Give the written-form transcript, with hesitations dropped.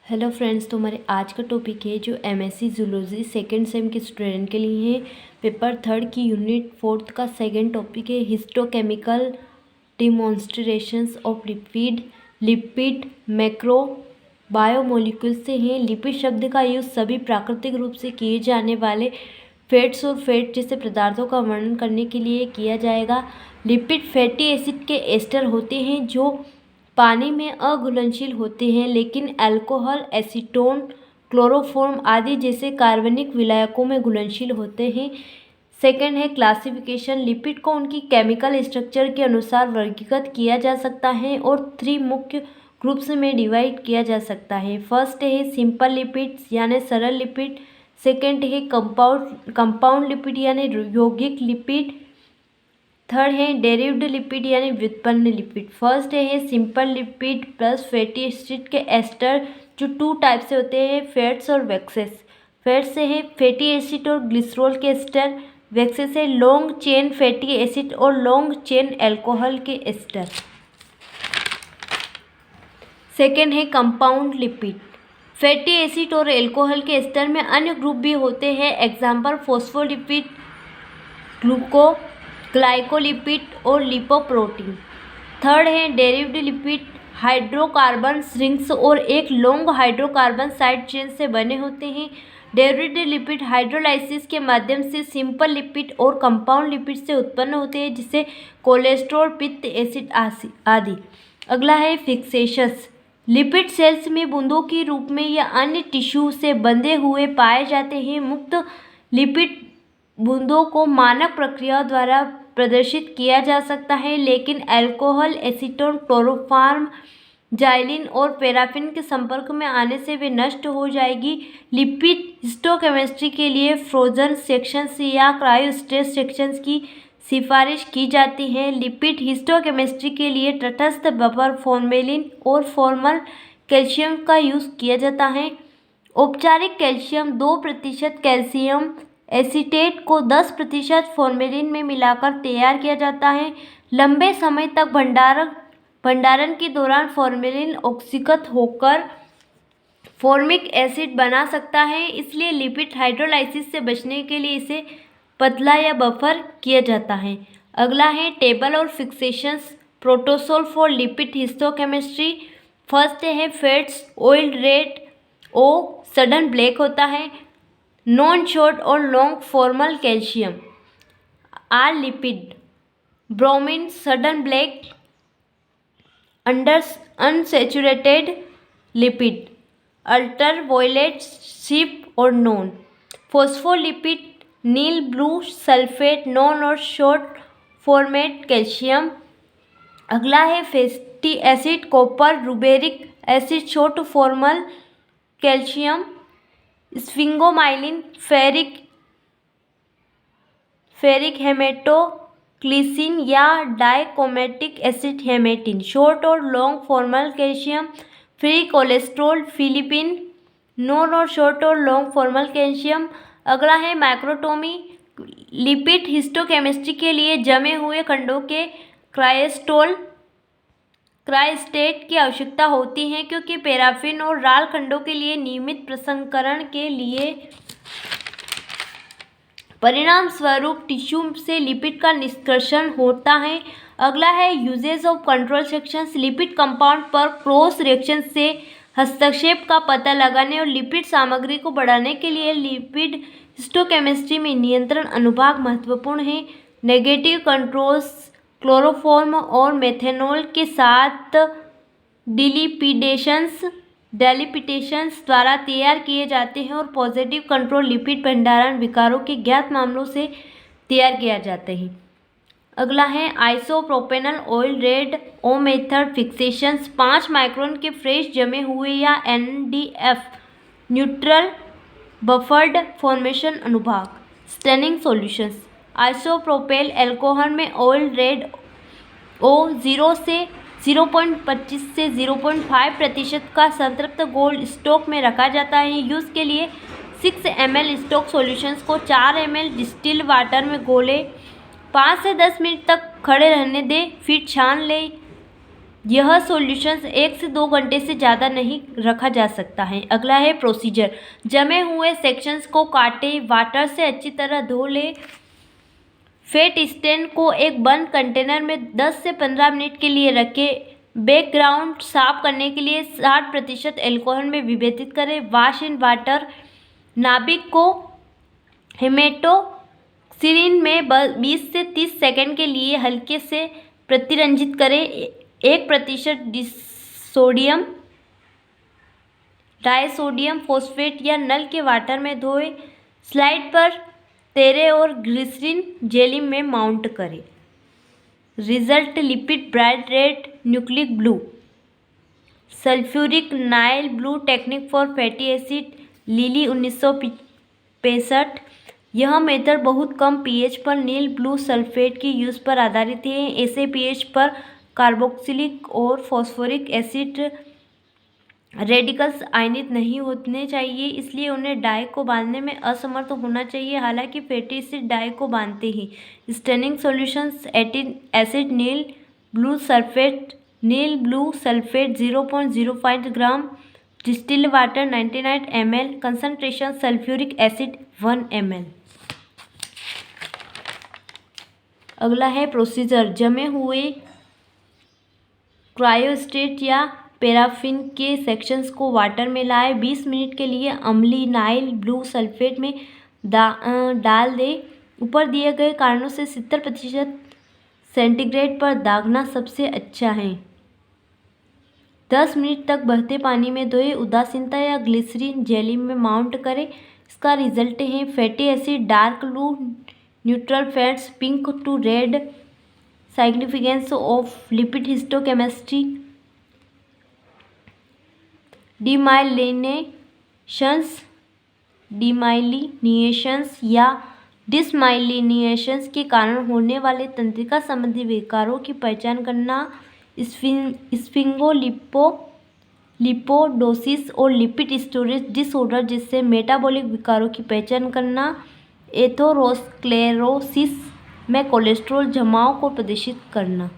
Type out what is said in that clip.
Hello friends, तो हमारे आज का टॉपिक है जो एमएससी जूलॉजी सेकेंड सेम के स्टूडेंट के लिए है। पेपर 3 की यूनिट 4 का सेकेंड टॉपिक है histochemical demonstrations of lipid macro biomolecules से है। लिपिड शब्द का यूज सभी प्राकृतिक रूप से किए जाने वाले फैट्स और फैट जैसे पदार्थों का वर्णन करने के लिए किया जाएगा। लिपिड फैटी एसिड के एस्टर होते हैं जो पानी में अघुलनशील होते हैं, लेकिन अल्कोहल, एसीटोन, क्लोरोफॉर्म आदि जैसे कार्बनिक विलायकों में घुलनशील होते हैं। सेकंड है क्लासिफिकेशन। लिपिड को उनकी केमिकल स्ट्रक्चर के अनुसार वर्गीकृत किया जा सकता है और 3 मुख्य ग्रुप्स में डिवाइड किया जा सकता है। फर्स्ट है सिंपल लिपिड्स यानी सरल लिपिड। सेकंड है कंपाउंड लिपिड यानी यौगिक लिपिड। थर्ड है डेरिव्ड लिपिड यानी व्युत्पन्न लिपिड। फर्स्ट है simple lipid plus fatty acid के एस्टर, जो 2 टाइप से होते हैं, फैट्स और वैक्सेस। फैट्स से है फैटी एसिड और ग्लिसरॉल के एस्टर। वैक्सेस से लॉन्ग चेन फैटी एसिड और लॉन्ग चेन अल्कोहल के एस्टर। सेकेंड है कंपाउंड लिपिड। फैटी एसिड और अल्कोहल के एस्टर में अन्य ग्रुप भी होते हैं। एग्जाम्पल फॉस्फोलिपिड, ग्लाइकोलिपिड और लिपोप्रोटीन। थर्ड है डेरिव्ड लिपिड। हाइड्रोकार्बन रिंग्स और एक लॉन्ग हाइड्रोकार्बन साइड चेन से बने होते हैं। डेरिव्ड लिपिड हाइड्रोलाइसिस के माध्यम से सिंपल लिपिड और कंपाउंड लिपिड से उत्पन्न होते हैं, जिसे कोलेस्ट्रॉल, पित्त, एसिड आदि। अगला है फिक्सेशंस। लिपिड सेल्स में बूंदों के रूप में या अन्य टिश्यू से बंधे हुए पाए जाते हैं। मुक्त लिपिड बूंदों को मानक प्रक्रिया द्वारा प्रदर्शित किया जा सकता है, लेकिन अल्कोहल, एसीटोन, क्लोरोफॉर्म, जाइलिन और पैराफिन के संपर्क में आने से वे नष्ट हो जाएगी। लिपिड हिस्टोकेमिस्ट्री के लिए फ्रोजन सेक्शंस या क्रायोस्टेट सेक्शंस की सिफारिश की जाती है। लिपिड हिस्टोकेमिस्ट्री के लिए तटस्थ बफर फॉर्मेलिन और फॉर्मल कैल्शियम का यूज़ किया जाता है। औपचारिक कैल्शियम 2% कैल्शियम एसीटेट को 10% फॉर्मेलिन में मिलाकर तैयार किया जाता है। लंबे समय तक भंडारण के दौरान फॉर्मेलिन ऑक्सीकृत होकर फॉर्मिक एसिड बना सकता है, इसलिए लिपिड हाइड्रोलाइसिस से बचने के लिए इसे पतला या बफर किया जाता है। अगला है टेबल और fixations. Protocol for lipid histochemistry. First है fats, oil red O Sudan black होता है। नॉन शॉर्ट और long formal calcium are lipid. Bromine Sudan black under unsaturated lipid. Ultraviolet Schiff और non. Phospholipid Nile blue sulphate non और short format calcium. अगला है fatty acid, copper, rubeanic acid short formal calcium. Sphingomyelin, ferric haematoxylin या dichromatic acid haematin short और long formal calcium. Free cholesterol, Philippine non और short और long formal calcium. अगला है microtomy. Lipid histochemistry के लिए जमे हुए खंडों के क्रायोस्टेट की आवश्यकता होती है, क्योंकि पैराफिन और राल खंडों के लिए नियमित प्रसंस्करण के लिए परिणाम स्वरूप टिश्यू से लिपिड का निष्कर्षण होता है। अगला है uses of control sections. Lipid compound पर क्रॉस रिएक्शन से हस्तक्षेप का पता लगाने और लिपिड सामग्री को बढ़ाने के लिए लिपिड हिस्टोकेमिस्ट्री में नियंत्रण अनुभाग महत्वपूर्ण है। नेगेटिव कंट्रोल्स क्लोरोफॉर्म और मेथेनॉल के साथ डेलिपिटेशंस द्वारा तैयार किए जाते हैं और पॉजिटिव कंट्रोल लिपिड भंडारण विकारों के ज्ञात मामलों से तैयार किया जाते हैं। अगला है isopropanol oil red O method fixations. 5 micron के फ्रेश जमे हुए या NDF न्यूट्रल बफर्ड फॉर्मेशन अनुभाग। Staining solutions. आइसोप्रोपेल अल्कोहल में ऑयल रेड ओ 0.25 से 0.5% का संतृप्त गोल्ड स्टॉक में रखा जाता है। यूज़ के लिए 6 ml स्टॉक सॉल्यूशंस को 4 ml डिस्टिल वाटर में घोलें, 5 से 10 मिनट तक खड़े रहने दें, फिर छान लें। यह सॉल्यूशंस 1 से 2 घंटे से ज़्यादा नहीं रखा जा सकता है। अगला है प्रोसीजर। जमे हुए सेक्शंस को काटें, वाटर से अच्छी तरह धो लें। फेट स्टैंड को एक बंद कंटेनर में 10 से 15 मिनट के लिए रखें। बैकग्राउंड साफ करने के लिए 60% एल्कोहल में विभेदित करें। Wash in water. नाभिक को हेमेटोक्सिलिन में 20 से 30 सेकंड के लिए हल्के से प्रतिरंजित करें। 1% सोडियम डाइसोडियम फॉस्फेट या नल के वाटर में धोएं। स्लाइड पर तेरे और ग्लिसरीन जेली में माउंट करें। Result lipid bright red nucleic blue. Sulphuric Nile blue technique for fatty acid lily 1965। यह मेथड बहुत कम पीएच पर नील ब्लू सल्फेट की यूज़ पर आधारित है। ऐसे पीएच पर कार्बोक्सिलिक और फॉस्फोरिक एसिड रेडिकल्स आयनित नहीं होने चाहिए, इसलिए उन्हें डाई को बांधने में असमर्थ होना चाहिए। हालांकि फैटी एसिड डाई को बांधते हैं। Staining solutions acid Nile blue sulphate 0.05 gram, distilled water 99 ml, concentration sulphuric acid 1 ml। अगला है प्रोसीजर। जमे हुए क्रायोस्टेट या पैराफिन के सेक्शंस को वाटर में लाए। 20 मिनट के लिए अम्लीय नाइल ब्लू सल्फेट में डाल दें। ऊपर दिए गए कारणों से 70% सेंटीग्रेड पर दागना सबसे अच्छा है। 10 मिनट तक बहते पानी में धोएं। उदासीनता या ग्लिसरीन जेली में माउंट करें। इसका रिजल्ट है fatty acid dark blue, neutral fats pink to red, significance of lipid histochemistry, demyelinations या डिसमाइलिनेशंस के कारण होने वाले तंत्रिका संबंधी विकारों की पहचान करना, स्फिंगोलिपोडोसिस और लिपिड स्टोरेज डिसऑर्डर जैसे मेटाबॉलिक विकारों की पहचान करना, एथेरोस्क्लेरोसिस में कोलेस्ट्रॉल जमाव को प्रदर्शित करना।